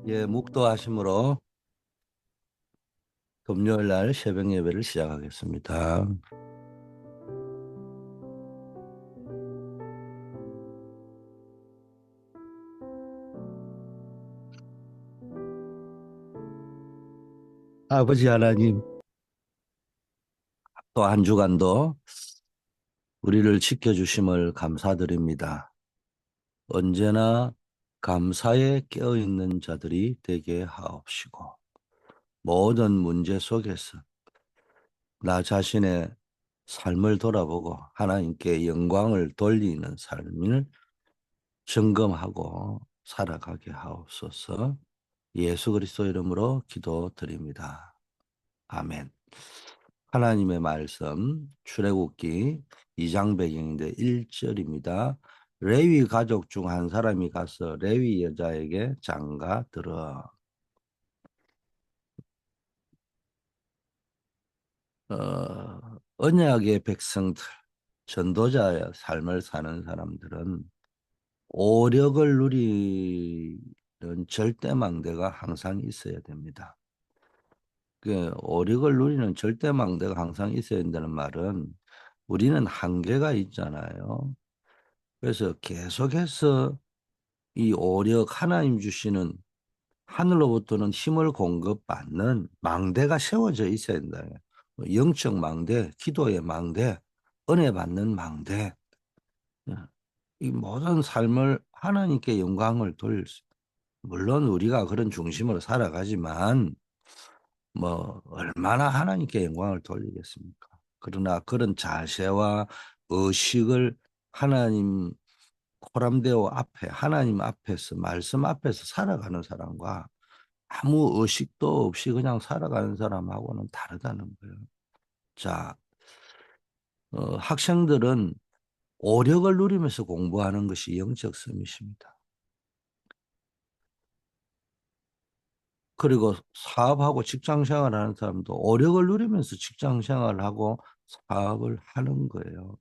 예, 묵도하심으로 금요일 날 새벽 예배를 시작하겠습니다. 아버지 하나님, 또 한 주간도 우리를 지켜주심을 감사드립니다. 언제나 감사에 깨어있는 자들이 되게 하옵시고, 모든 문제 속에서 나 자신의 삶을 돌아보고 하나님께 영광을 돌리는 삶을 점검하고 살아가게 하옵소서. 예수 그리스도 이름으로 기도드립니다. 아멘. 하나님의 말씀 출애굽기 2장 배경인데 1절입니다. 레위 가족 중 한 사람이 가서 레위 여자에게 장가 들어 언약의 백성들, 전도자의 삶을 사는 사람들은 오력을 누리는 절대망대가 항상 있어야 됩니다. 그 오력을 누리는 절대망대가 항상 있어야 된다는 말은 우리는 한계가 있잖아요. 그래서 계속해서 이 오력 하나님 주시는 하늘로부터는 힘을 공급받는 망대가 세워져 있어야 된다. 영적 망대, 기도의 망대, 은혜 받는 망대. 이 모든 삶을 하나님께 영광을 돌릴 수. 물론 우리가 그런 중심으로 살아가지만 뭐 얼마나 하나님께 영광을 돌리겠습니까? 그러나 그런 자세와 의식을 하나님 코람데오 앞에 하나님 앞에서 말씀 앞에서 살아가는 사람과 아무 의식도 없이 그냥 살아가는 사람하고는 다르다는 거예요. 자, 학생들은 오력을 누리면서 공부하는 것이 영적 서밋입니다. 그리고 사업하고 직장 생활하는 사람도 오력을 누리면서 직장 생활하고 사업을 하는 거예요.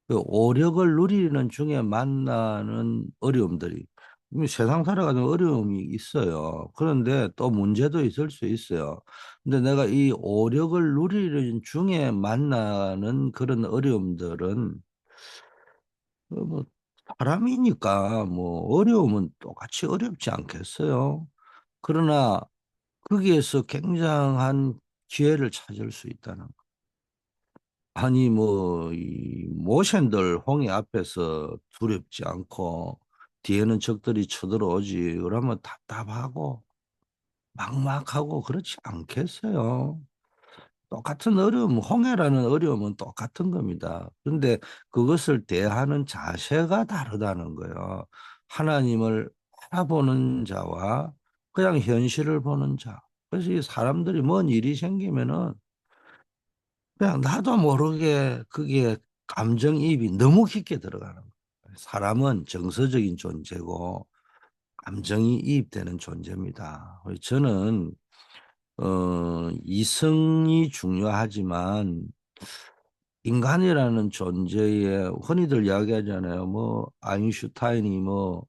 그 오력을 누리는 중에 만나는 어려움들이 세상 살아가는 어려움이 있어요. 그런데 또 문제도 있을 수 있어요. 근데 내가 이 오력을 누리는 중에 만나는 그런 어려움들은 뭐 사람이니까 뭐 어려움은 똑같이 어렵지 않겠어요. 그러나 거기에서 굉장한 기회를 찾을 수 있다는 거. 아니 뭐 이 모신들 홍해 앞에서 두렵지 않고 뒤에는 적들이 쳐들어오지 그러면 답답하고 막막하고 그렇지 않겠어요. 똑같은 어려움, 홍해라는 어려움은 똑같은 겁니다. 그런데 그것을 대하는 자세가 다르다는 거예요. 하나님을 바라보는 자와 그냥 현실을 보는 자. 그래서 이 사람들이 뭔 일이 생기면은 그냥 나도 모르게 그게 감정이입이 너무 깊게 들어가는 거예요. 사람은 정서적인 존재고 감정이 이입되는 존재입니다. 저는 이성이 중요하지만 인간이라는 존재에 흔히들 이야기하잖아요. 뭐 아인슈타인이 뭐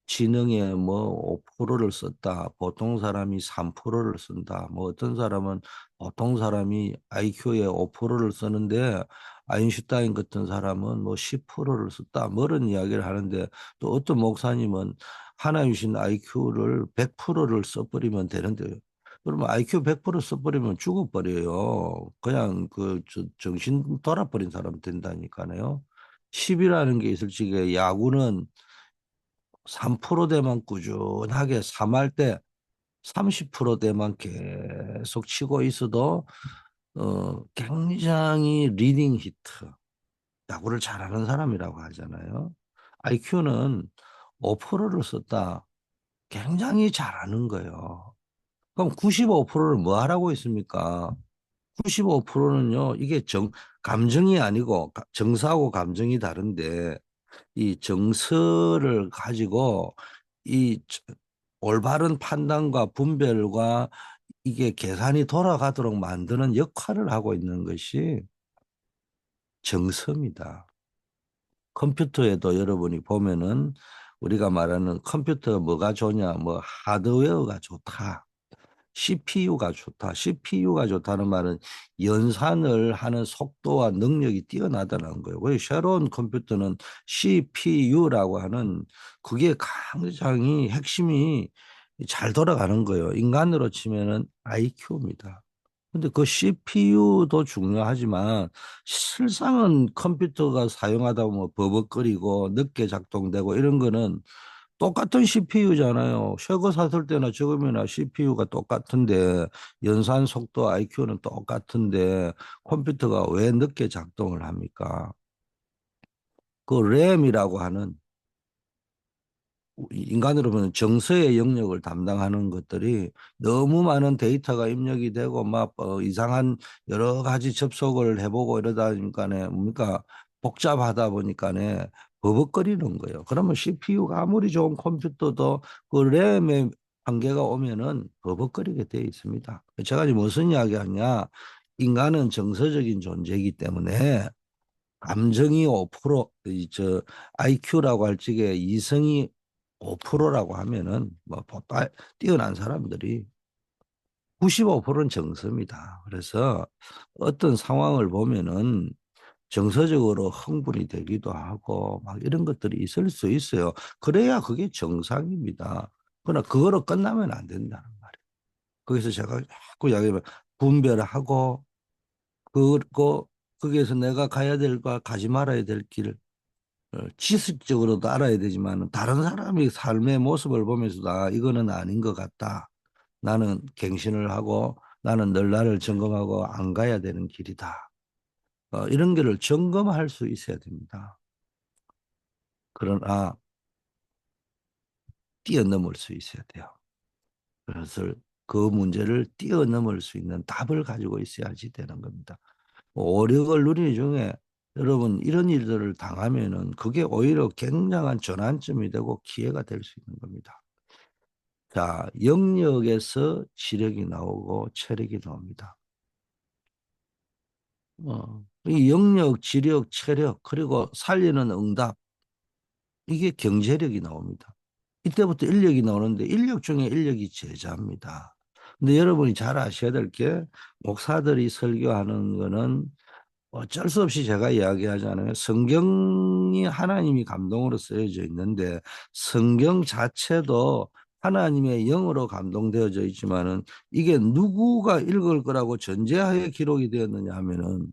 지능에 뭐 5%를 썼다. 보통 사람이 3%를 쓴다. 뭐 어떤 사람은 보통 사람이 IQ에 5%를 쓰는데 아인슈타인 같은 사람은 뭐 10%를 썼다. 뭐 이런 이야기를 하는데 또 어떤 목사님은 하나님 주신 IQ를 100%를 써버리면 되는데 그러면 IQ 100% 써버리면 죽어버려요. 그냥 정신 돌아버린 사람 된다니까요. 10이라는 게 있을 적에 야구는 3%대만 꾸준하게 3할 때 30%대만 계속 치고 있어도 굉장히 리딩 히트, 야구를 잘하는 사람이라고 하잖아요. IQ는 5%를 썼다. 굉장히 잘하는 거예요. 그럼 95%를 뭐 하라고 있습니까? 95%는요, 이게 감정이 아니고, 정서하고 감정이 다른데, 이 정서를 가지고 이 올바른 판단과 분별과 이게 계산이 돌아가도록 만드는 역할을 하고 있는 것이 정서입니다. 컴퓨터에도 여러분이 보면은 우리가 말하는 컴퓨터 뭐가 좋냐, 뭐 하드웨어가 좋다. CPU가 좋다. CPU가 좋다는 말은 연산을 하는 속도와 능력이 뛰어나다는 거예요. 왜 새로운 컴퓨터는 CPU라고 하는 그게 굉장히 핵심이 잘 돌아가는 거예요. 인간으로 치면은 IQ입니다. 근데 그 CPU도 중요하지만 실상은 컴퓨터가 사용하다 보면 버벅거리고 늦게 작동되고 이런 거는 똑같은 CPU잖아요. 새거 샀을 때나 지금이나 CPU가 똑같은데 연산 속도 IQ는 똑같은데 컴퓨터가 왜 늦게 작동을 합니까? 그 램이라고 하는 인간으로 보면 정서의 영역을 담당하는 것들이 너무 많은 데이터가 입력이 되고 막 이상한 여러 가지 접속을 해보고 이러다 보니까네 뭡니까 복잡하다 보니까네 버벅거리는 거예요. 그러면 CPU가 아무리 좋은 컴퓨터도 그 램의 한계가 오면은 버벅거리게 돼 있습니다. 제가 지금 무슨 이야기하냐? 인간은 정서적인 존재이기 때문에 감정이 5%, 저 IQ라고 할 적에 이성이 5%라고 하면은 뭐 뛰어난 사람들이 95%는 정서입니다. 그래서 어떤 상황을 보면은 정서적으로 흥분이 되기도 하고 막 이런 것들이 있을 수 있어요. 그래야 그게 정상입니다. 그러나 그거로 끝나면 안 된다는 말이에요. 거기서 제가 자꾸 이야기하면 분별하고 그거 거기에서 내가 가야 될 거 가지 말아야 될 길, 지식적으로도 알아야 되지만 다른 사람의 삶의 모습을 보면서도 아, 이거는 아닌 것 같다. 나는 갱신을 하고 나는 늘 나를 점검하고 안 가야 되는 길이다. 이런 거를 점검할 수 있어야 됩니다. 그러나 뛰어넘을 수 있어야 돼요. 그래서 그 문제를 뛰어넘을 수 있는 답을 가지고 있어야지 되는 겁니다. 오력을 누리는 중에 여러분 이런 일들을 당하면은 그게 오히려 굉장한 전환점이 되고 기회가 될 수 있는 겁니다. 자, 영역에서 지력이 나오고 체력이 나옵니다. 이 영역, 지력, 체력, 그리고 살리는 응답, 이게 경제력이 나옵니다. 이때부터 인력이 나오는데 인력 중에 인력이 제자입니다. 근데 여러분이 잘 아셔야 될 게 목사들이 설교하는 거는 어쩔 수 없이 제가 이야기하잖아요. 성경이 하나님이 감동으로 쓰여져 있는데 성경 자체도 하나님의 영으로 감동되어져 있지만은 이게 누구가 읽을 거라고 전제하에 기록이 되었느냐 하면은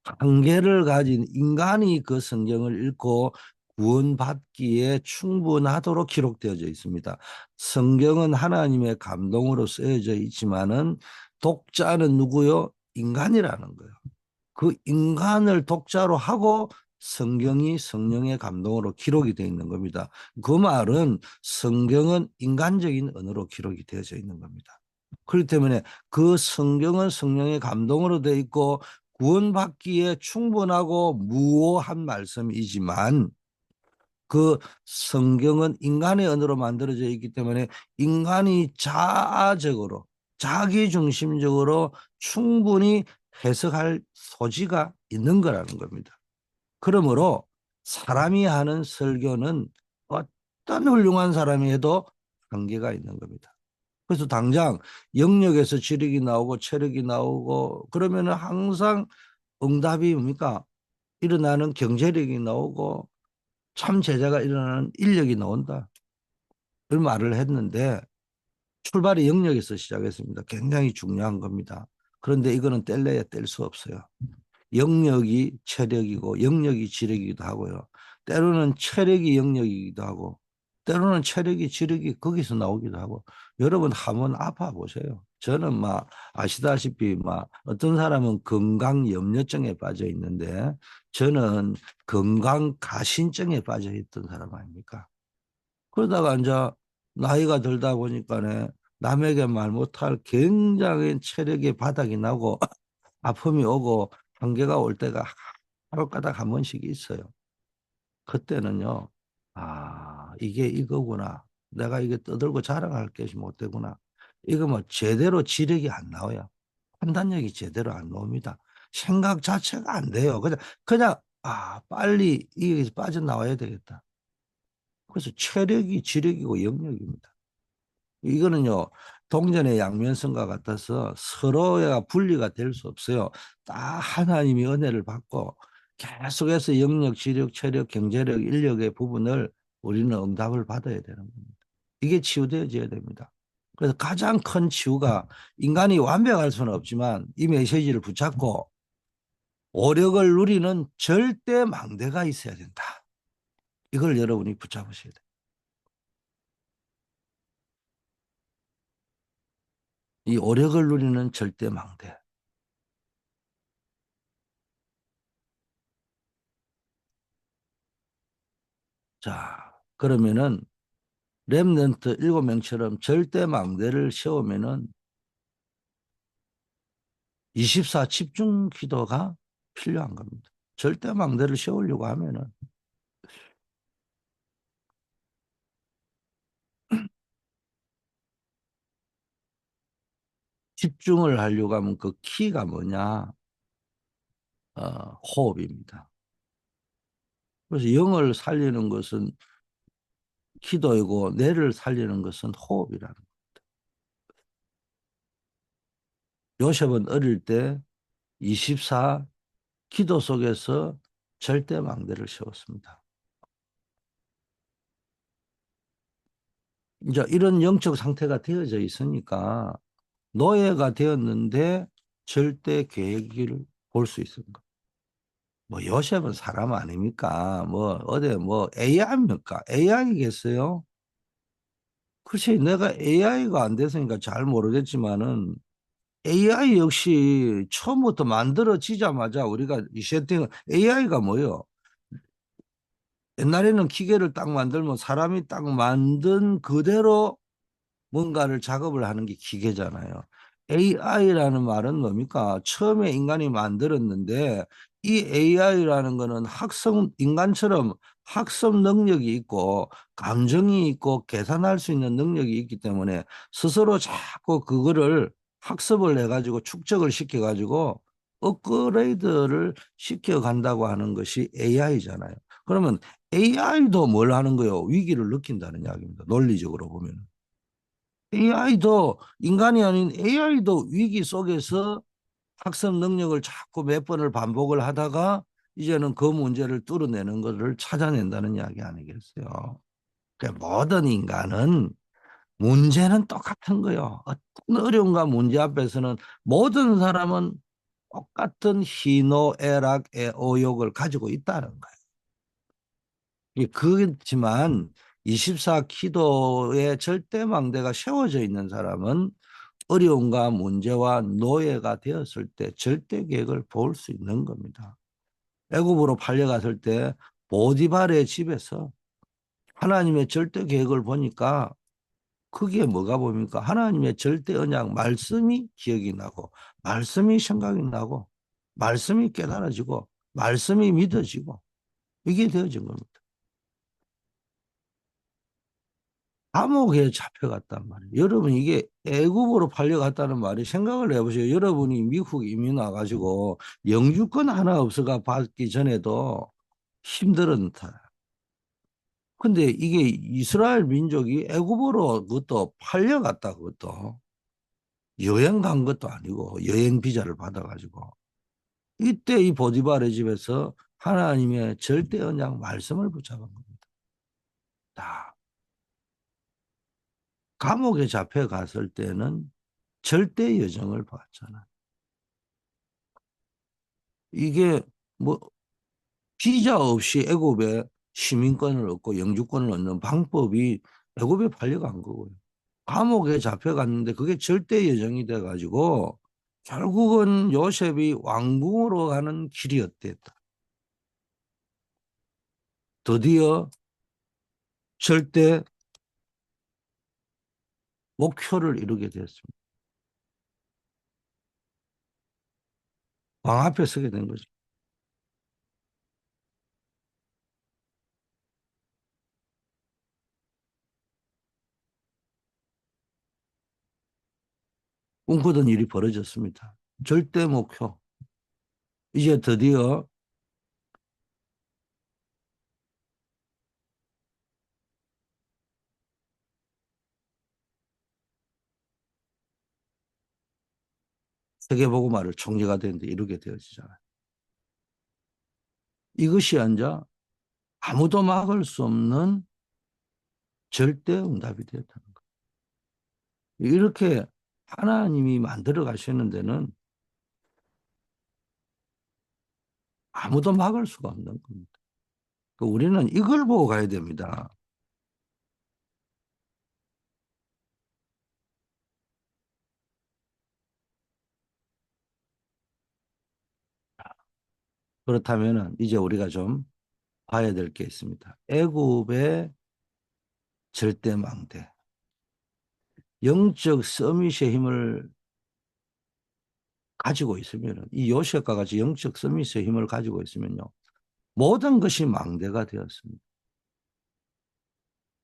한계를 가진 인간이 그 성경을 읽고 구원받기에 충분하도록 기록되어져 있습니다. 성경은 하나님의 감동으로 쓰여져 있지만은 독자는 누구요? 인간이라는 거예요. 그 인간을 독자로 하고 성경이 성령의 감동으로 기록이 되어 있는 겁니다. 그 말은 성경은 인간적인 언어로 기록이 되어져 있는 겁니다. 그렇기 때문에 그 성경은 성령의 감동으로 되어 있고 구원받기에 충분하고 무오한 말씀이지만 그 성경은 인간의 언어로 만들어져 있기 때문에 인간이 자아적으로 자기중심적으로 충분히 해석할 소지가 있는 거라는 겁니다. 그러므로 사람이 하는 설교는 어떤 훌륭한 사람이 해도 한계가 있는 겁니다. 그래서 당장 영역에서 지력이 나오고 체력이 나오고 그러면 항상 응답이 뭡니까? 일어나는 경제력이 나오고 참 제자가 일어나는 인력이 나온다. 그 말을 했는데 출발이 영역에서 시작했습니다. 굉장히 중요한 겁니다. 그런데 이거는 뗄래야 뗄 수 없어요. 영역이 체력이고 영역이 지력이기도 하고요. 때로는 체력이 영역이기도 하고 때로는 체력이 지력이 거기서 나오기도 하고 여러분 한번 아파 보세요. 저는 막 아시다시피 막 어떤 사람은 건강 염려증에 빠져 있는데 저는 건강 가신증에 빠져 있던 사람 아닙니까? 그러다가 이제 나이가 들다 보니까네 남에게 말 못할 굉장히 체력의 바닥이 나고 아픔이 오고 한계가 올 때가 하루가닥 한 번씩 있어요. 그때는요, 아, 이게 이거구나. 내가 이게 떠들고 자랑할 것이 못 되구나. 이거 뭐 제대로 지력이 안 나와요. 판단력이 제대로 안 나옵니다. 생각 자체가 안 돼요. 그냥, 빨리 여기서 빠져나와야 되겠다. 그래서 체력이 지력이고 영역입니다. 이거는요, 동전의 양면성과 같아서 서로가 분리가 될 수 없어요. 다 하나님이 은혜를 받고 계속해서 영역, 지력, 체력, 경제력, 인력의 부분을 우리는 응답을 받아야 되는 겁니다. 이게 치유되어져야 됩니다. 그래서 가장 큰 치유가 인간이 완벽할 수는 없지만 이 메시지를 붙잡고 오력을 누리는 절대 망대가 있어야 된다. 이걸 여러분이 붙잡으셔야 돼요. 이 오력을 누리는 절대 망대. 자, 그러면은 렘넌트 7명처럼 절대 망대를 세우면은 24 집중 기도가 필요한 겁니다. 절대 망대를 세우려고 하면은 집중을 하려고 하면 그 키가 뭐냐? 호흡입니다. 그래서 영을 살리는 것은 기도이고 뇌를 살리는 것은 호흡이라는 거예요. 요셉은 어릴 때 24 기도 속에서 절대 망대를 세웠습니다. 이제 이런 영적 상태가 되어져 있으니까 노예가 되었는데 절대 계획을 볼 수 있습니다. 뭐 요셉은 사람 아닙니까? 뭐 어디 뭐 AI입니까? AI겠어요? 글쎄 내가 AI가 안 됐으니까 잘 모르겠지만은 AI 역시 처음부터 만들어지자마자 우리가 이 세팅 AI가 뭐예요? 옛날에는 기계를 딱 만들면 사람이 딱 만든 그대로 뭔가를 작업을 하는 게 기계잖아요. AI라는 말은 뭡니까? 처음에 인간이 만들었는데 이 AI라는 거는 인간처럼 학습 능력이 있고 감정이 있고 계산할 수 있는 능력이 있기 때문에 스스로 자꾸 그거를 학습을 해가지고 축적을 시켜가지고 업그레이드를 시켜간다고 하는 것이 AI잖아요. 그러면 AI도 뭘 하는 거예요? 위기를 느낀다는 이야기입니다. 논리적으로 보면. AI도 인간이 아닌 AI도 위기 속에서 학습 능력을 자꾸 몇 번을 반복을 하다가 이제는 그 문제를 뚫어내는 것을 찾아낸다는 이야기 아니겠어요? 그러니까 모든 인간은 문제는 똑같은 거요. 어떤 어려움과 문제 앞에서는 모든 사람은 똑같은 희노애락, 애오욕을 가지고 있다는 거예요. 그렇지만 24 기도의 절대망대가 세워져 있는 사람은 어려움과 문제와 노예가 되었을 때 절대 계획을 볼 수 있는 겁니다. 애굽으로 팔려갔을 때 보디발의 집에서 하나님의 절대 계획을 보니까 그게 뭐가 보입니까? 하나님의 절대 언약 말씀이 기억이 나고 말씀이 생각이 나고 말씀이 깨달아지고 말씀이 믿어지고 이게 되어진 겁니다. 감옥에 잡혀갔단 말이에요. 여러분 이게 애국으로 팔려갔다는 말이 생각을 해보세요. 여러분이 미국 이민 와가지고 영주권 하나 없어가 받기 전에도 힘들었다. 근데 이게 이스라엘 민족이 애국으로 그것도 팔려갔다 그것도 여행 간 것도 아니고 여행 비자를 받아가지고 이때 이 보디발의 집에서 하나님의 절대 언약 말씀을 붙잡은 겁니다. 다 감옥에 잡혀갔을 때는 절대 여정을 봤잖아. 이게 뭐 비자 없이 애굽에 시민권을 얻고 영주권을 얻는 방법이 애굽에 팔려간 거고요. 감옥에 잡혀갔는데 그게 절대 여정이 돼가지고 결국은 요셉이 왕궁으로 가는 길이었댔다. 드디어 절대 목표를 이루게 되었습니다. 왕 앞에 서게 된 거죠. 꿈꾸던 일이 벌어졌습니다. 절대 목표. 이제 드디어 세계복음화를 총리가 되는데 이루게 되어지잖아요. 이것이 이제 아무도 막을 수 없는 절대 응답이 되었다는 거예요. 이렇게 하나님이 만들어 가시는 데는 아무도 막을 수가 없는 겁니다. 우리는 이걸 보고 가야 됩니다. 그렇다면 이제 우리가 좀 봐야 될 게 있습니다. 애굽의 절대망대, 영적 서밋의 힘을 가지고 있으면, 이 요셉과 같이 영적 서밋의 힘을 가지고 있으면요, 모든 것이 망대가 되었습니다.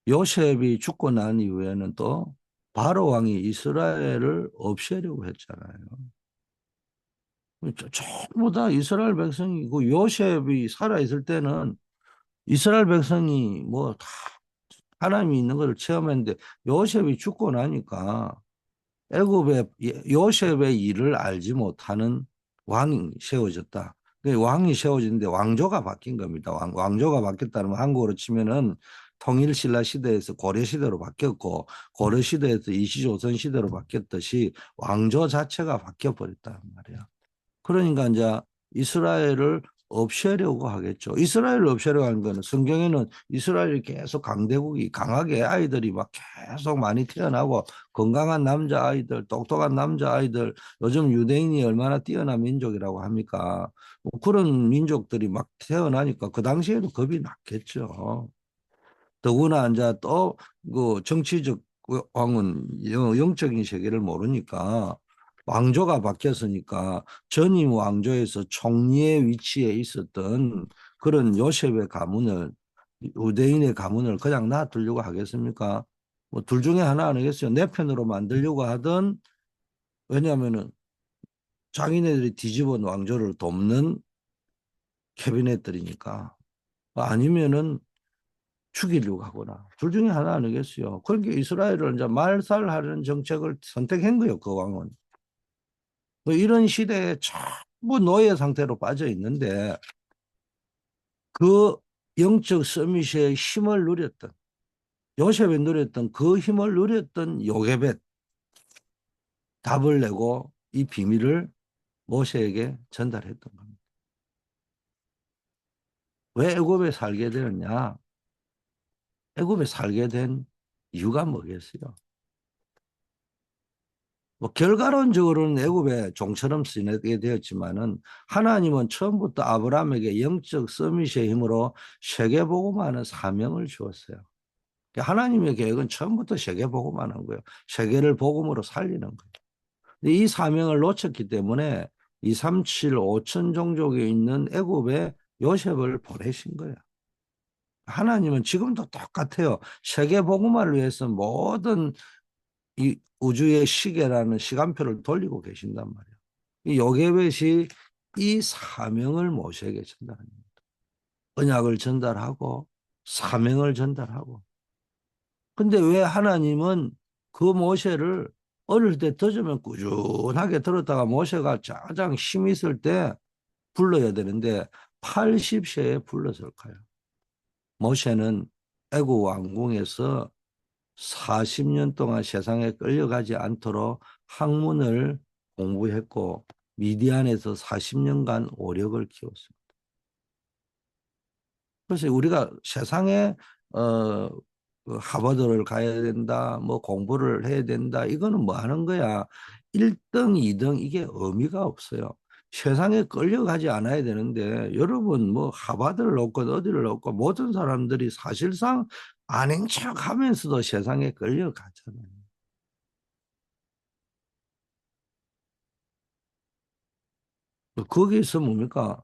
요셉이 죽고 난 이후에는 또 바로 왕이 이스라엘을 없애려고 했잖아요. 전부 다 이스라엘 백성이, 그 요셉이 살아있을 때는 이스라엘 백성이 뭐 다 하나님이 있는 것을 체험했는데, 요셉이 죽고 나니까 애굽의 요셉의 일을 알지 못하는 왕이 세워졌다. 왕이 세워졌는데 왕조가 바뀐 겁니다. 왕조가 바뀌었다는 건 한국으로 치면은 통일신라 시대에서 고려 시대로 바뀌었고, 고려 시대에서 이시조선 시대로 바뀌었듯이 왕조 자체가 바뀌어 버렸단 말이야. 그러니까 이제 이스라엘을 없애려고 하겠죠. 이스라엘을 없애려고 하는 거는, 성경에는 이스라엘이 계속 강대국이 강하게 아이들이 막 계속 많이 태어나고, 건강한 남자아이들, 똑똑한 남자아이들, 요즘 유대인이 얼마나 뛰어난 민족이라고 합니까? 뭐 그런 민족들이 막 태어나니까 그 당시에도 겁이 났겠죠. 더구나 이제 또 그 정치적 왕은 영적인 세계를 모르니까, 왕조가 바뀌었으니까 전임 왕조에서 총리의 위치에 있었던 그런 요셉의 가문을, 유대인의 가문을 그냥 놔두려고 하겠습니까? 뭐 둘 중에 하나 아니겠어요. 내 편으로 만들려고 하던, 왜냐하면은 자기네들이 뒤집은 왕조를 돕는 캐비넷들이니까. 아니면은 죽이려고 하거나, 둘 중에 하나 아니겠어요. 그러니까 이스라엘을 이제 말살하려는 정책을 선택한 거예요, 그 왕은. 뭐 이런 시대에 전부 노예 상태로 빠져 있는데, 그 영적 서밋의 힘을 누렸던, 요셉이 누렸던 그 힘을 누렸던 요게벳, 답을 내고 이 비밀을 모세에게 전달했던 겁니다. 왜 애굽에 살게 되었냐? 애굽에 살게 된 이유가 뭐겠어요? 뭐 결과론적으로는 애굽의 종처럼 쓰이게 되었지만은, 하나님은 처음부터 아브라함에게 영적 서밋의 힘으로 세계복음하는 사명을 주었어요. 그러니까 하나님의 계획은 처음부터 세계복음하는 거예요. 세계를 복음으로 살리는 거예요. 근데 이 사명을 놓쳤기 때문에 237, 5천 종족에 있는 애굽에 요셉을 보내신 거예요. 하나님은 지금도 똑같아요. 세계복음화를 위해서 모든 이 우주의 시계라는 시간표를 돌리고 계신단 말이에요. 이 요게벳이 이 사명을 모세에게 전달합니다. 언약을 전달하고 사명을 전달하고. 근데 왜 하나님은 그 모세를 어릴 때 들으면 꾸준하게 들었다가 모세가 가장 힘 있을 때 불러야 되는데 80세에 불렀을까요? 모세는 애굽 왕궁에서 40년 동안 세상에 끌려가지 않도록 학문을 공부했고, 미디안에서 40년간 오력을 키웠습니다. 그래서 우리가 세상에 어, 그 하버드를 가야 된다, 뭐 공부를 해야 된다, 이거는 뭐 하는 거야? 1등, 2등 이게 의미가 없어요. 세상에 끌려가지 않아야 되는데, 여러분 뭐 하버드를 놓고 어디를 놓고 모든 사람들이 사실상 아닌 척 하면서도 세상에 끌려가잖아요. 거기서 뭡니까?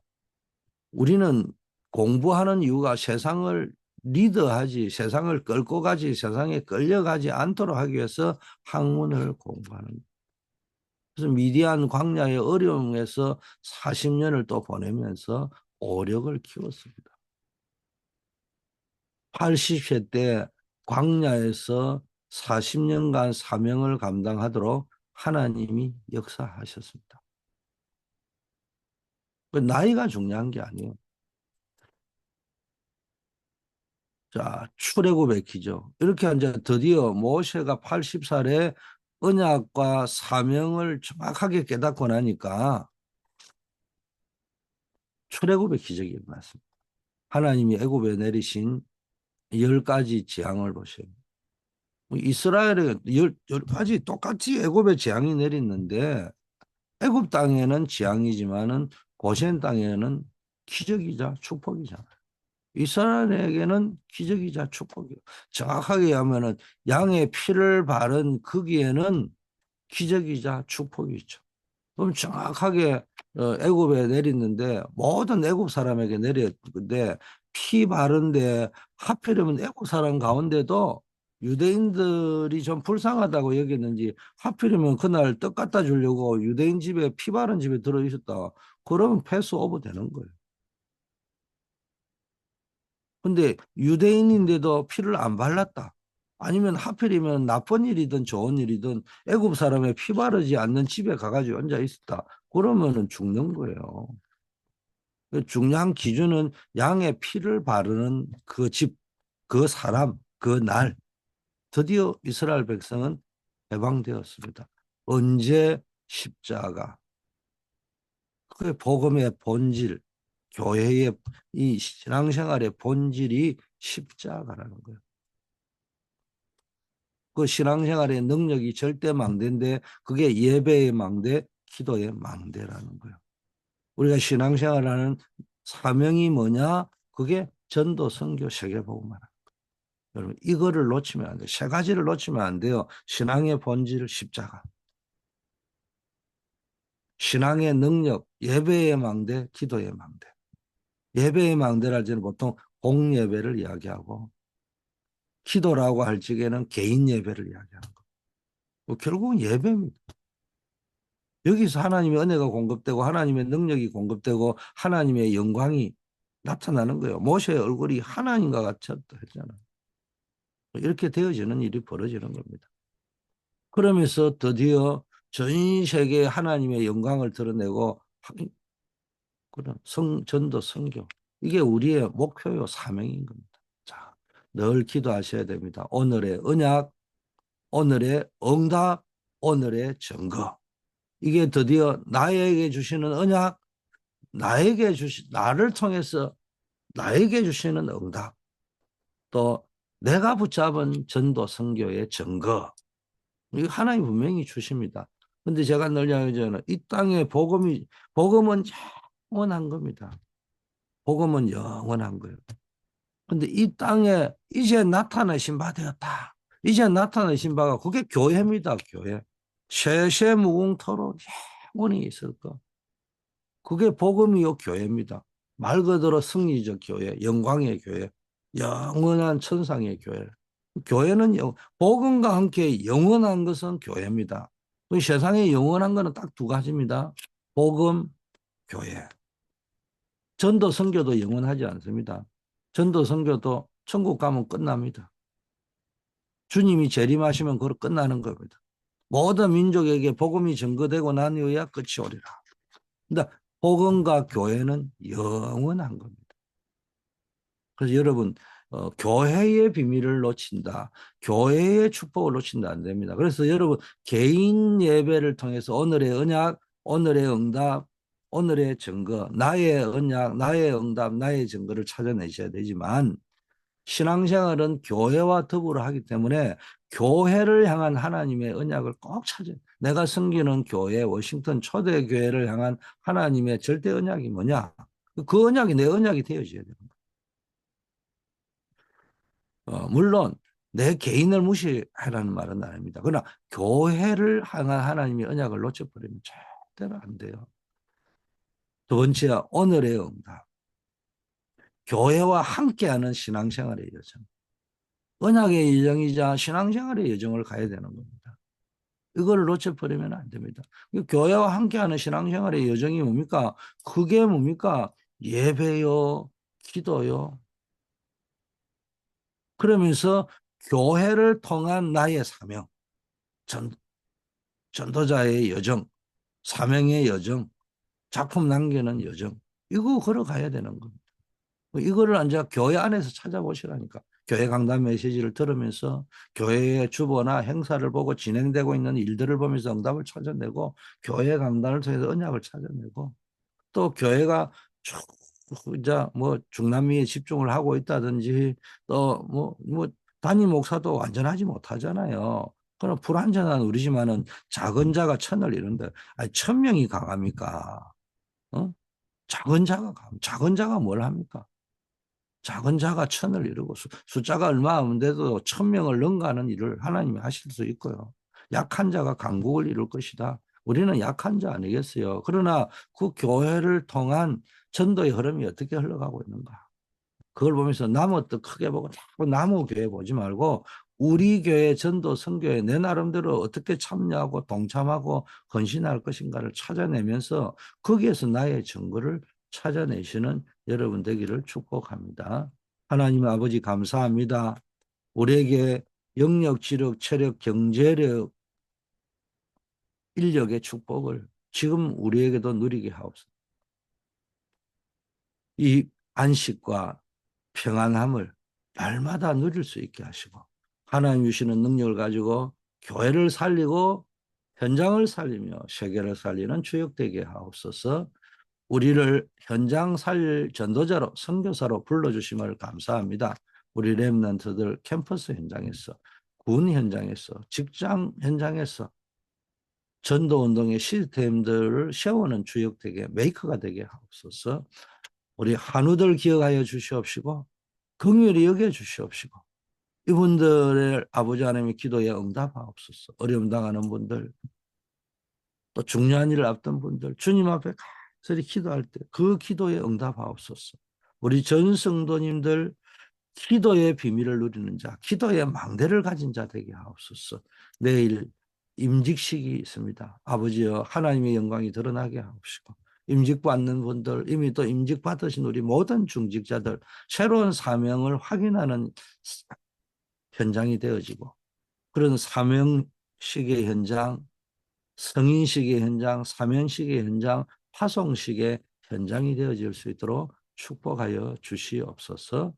우리는 공부하는 이유가 세상을 리드하지, 세상을 끌고 가지, 세상에 끌려가지 않도록 하기 위해서 학문을 공부하는 거예요. 그래서 미디안 광야의 어려움에서 40년을 또 보내면서 오력을 키웠습니다. 80세 때 광야에서 40년간 사명을 감당하도록 하나님이 역사하셨습니다. 그 나이가 중요한 게 아니에요. 자, 출애굽의 기죠. 이렇게 이제 드디어 모세가 80살에 언약과 사명을 정확하게 깨닫고 나니까 출애굽의 기적이 일어났습니다. 하나님이 애굽에 내리신 10가지 재앙을 보세요. 이스라엘에 열 가지 똑같이 애굽에 재앙이 내렸는데 애굽 땅에는 재앙이지만은 고센 땅에는 기적이자 축복이잖아요. 이스라엘에게는 기적이자 축복이요. 정확하게 하면은 양의 피를 바른 거기에는 기적이자 축복이죠. 그럼 정확하게 애굽에 내렸는데 모든 애굽 사람에게 내렸는데 피 바른데 하필이면 애굽 사람 가운데도 유대인들이 좀 불쌍하다고 여겼는지 하필이면 그날 떡 갖다 주려고 유대인 집에 피 바른 집에 들어 있었다. 그러면 패스 오버 되는 거예요. 근데 유대인인데도 피를 안 발랐다. 아니면 하필이면 나쁜 일이든 좋은 일이든 애굽 사람의 피 바르지 않는 집에 가가지고 앉아 있었다. 그러면은 죽는 거예요. 그 중요한 기준은 양의 피를 바르는 그 집, 그 사람, 그 날. 드디어 이스라엘 백성은 해방되었습니다. 언제 십자가. 그 복음의 본질, 교회의 이 신앙생활의 본질이 십자가라는 거예요. 그 신앙생활의 능력이 절대 망대인데 그게 예배의 망대, 기도의 망대라는 거예요. 우리가 신앙생활하는 사명이 뭐냐? 그게 전도, 선교, 세계복음화. 여러분 이거를 놓치면 안 돼요. 세 가지를 놓치면 안 돼요. 신앙의 본질, 십자가. 신앙의 능력, 예배의 망대, 기도의 망대. 예배의 망대를 저는 보통 공예배를 이야기하고 기도라고 할 적에는 개인 예배를 이야기하는 거예요. 뭐 결국은 예배입니다. 여기서 하나님의 은혜가 공급되고 하나님의 능력이 공급되고 하나님의 영광이 나타나는 거예요. 모세의 얼굴이 하나님과 같았다 했잖아요. 이렇게 되어지는 일이 벌어지는 겁니다. 그러면서 드디어 전 세계에 하나님의 영광을 드러내고 그런 전도 선교 이게 우리의 목표요 사명인 겁니다. 자, 늘 기도하셔야 됩니다. 오늘의 언약, 오늘의 응답, 오늘의 증거. 이게 드디어 나에게 주시는 언약, 나를 통해서 나에게 주시는 응답, 또 내가 붙잡은 전도 선교의 증거, 이거 하나님 분명히 주십니다. 근데 제가 늘 이야기하잖아요. 이 땅에 복음은 영원한 겁니다. 복음은 영원한 거예요. 근데 이 땅에 이제 나타내신 바 되었다. 이제 나타내신 바가 그게 교회입니다. 교회. 세세무궁토록 영원히 있을 거. 그게 복음이요 교회입니다. 말 그대로 승리적 교회, 영광의 교회, 영원한 천상의 교회. 교회는 복음과 함께 영원한 것은 교회입니다. 세상에 영원한 것은 딱 두 가지입니다. 복음, 교회. 전도 선교도 영원하지 않습니다. 전도 선교도 천국 가면 끝납니다. 주님이 재림하시면 그걸 끝나는 겁니다. 모든 민족에게 복음이 전거되고 난 이후에 끝이 오리라. 근데 복음과 교회는 영원한 겁니다. 그래서 여러분 교회의 비밀을 놓친다. 교회의 축복을 놓친다 안 됩니다. 그래서 여러분 개인 예배를 통해서 오늘의 언약, 오늘의 응답, 오늘의 증거, 나의 언약, 나의 응답, 나의 증거를 찾아내셔야 되지만 신앙생활은 교회와 더불어 하기 때문에 교회를 향한 하나님의 언약을 꼭 찾아요. 내가 섬기는 교회, 워싱턴 초대교회를 향한 하나님의 절대 언약이 뭐냐? 그 언약이 내 언약이 되어져야 됩니다. 물론 내 개인을 무시하라는 말은 아닙니다. 그러나 교회를 향한 하나님의 언약을 놓쳐버리면 절대로 안 돼요. 두 번째, 오늘의 응답. 교회와 함께하는 신앙생활의 여정. 언약의 여정이자 신앙생활의 여정을 가야 되는 겁니다. 이걸 놓쳐버리면 안 됩니다. 교회와 함께하는 신앙생활의 여정이 뭡니까? 그게 뭡니까? 예배요, 기도요. 그러면서 교회를 통한 나의 사명, 전도자의 여정, 사명의 여정, 작품 남기는 여정. 이거 걸어가야 되는 겁니다. 이거를 이제 교회 안에서 찾아보시라니까. 교회 강단 메시지를 들으면서 교회의 주보나 행사를 보고 진행되고 있는 일들을 보면서 응답을 찾아내고 교회 강단을 통해서 언약을 찾아내고 또 교회가 쭉 이제 뭐 중남미에 집중을 하고 있다든지 또 뭐 단임 목사도 완전하지 못하잖아요. 그럼 불완전한 우리지만은 작은 자가 천을 이룬다. 아니 1,000명이 강합니까? 어? 작은 자가 뭘 합니까? 작은 자가 천을 이루고 숫자가 얼마 없는데도 1,000명을 능가하는 일을 하나님이 하실 수 있고요. 약한 자가 강국을 이룰 것이다. 우리는 약한 자 아니겠어요. 그러나 그 교회를 통한 전도의 흐름이 어떻게 흘러가고 있는가. 그걸 보면서 남의 뜻 크게 보고 자꾸 남의 교회 보지 말고 우리 교회 전도 선교에 내 나름대로 어떻게 참여하고 동참하고 헌신할 것인가를 찾아내면서 거기에서 나의 증거를 찾아내시는 여러분 되기를 축복합니다. 하나님 아버지 감사합니다. 우리에게 영역, 지력, 체력, 경제력, 인력의 축복을 지금 우리에게도 누리게 하옵소서. 이 안식과 평안함을 날마다 누릴 수 있게 하시고 하나님 주시는 능력을 가지고 교회를 살리고 현장을 살리며 세계를 살리는 주역되게 하옵소서. 우리를 현장 살 전도자로 선교사로 불러주심을 감사합니다. 우리 렘넌트들 캠퍼스 현장에서 군 현장에서 직장 현장에서 전도운동의 시스템들을 세우는 주역되게 메이커가 되게 하옵소서. 우리 한우들 기억하여 주시옵시고 긍휼히 여겨 주시옵시고 이분들의 아버지 하나님의 기도에 응답하옵소서. 어려움 당하는 분들 또 중요한 일을 앞둔 분들 주님 앞에 간절히 기도할 때 그 기도에 응답하옵소서. 우리 전 성도님들 기도의 비밀을 누리는 자, 기도의 망대를 가진 자 되게 하옵소서. 내일 임직식이 있습니다. 아버지여 하나님의 영광이 드러나게 하옵시고 임직 받는 분들 이미 또 임직 받으신 우리 모든 중직자들 새로운 사명을 확인하는 현장이 되어지고 그런 사명식의 현장, 성인식의 현장, 사명식의 현장, 파송식의 현장이 되어질 수 있도록 축복하여 주시옵소서.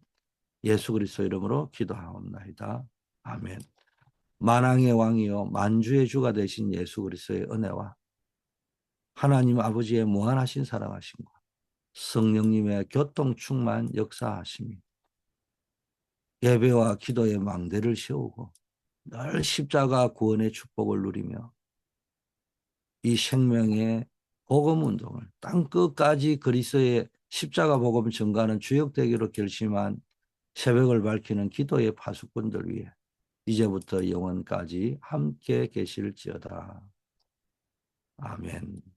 예수 그리스도 이름으로 기도하옵나이다. 아멘. 만왕의 왕이요 만주의 주가 되신 예수 그리스도의 은혜와 하나님 아버지의 무한하신 사랑하심과 성령님의 교통 충만 역사하심이 예배와 기도의 망대를 세우고 늘 십자가 구원의 축복을 누리며 이 생명의 복음 운동을 땅 끝까지 그리스도의 십자가 복음 증가하는 주역되기로 결심한 새벽을 밝히는 기도의 파수꾼들 위해 이제부터 영원까지 함께 계실지어다. 아멘.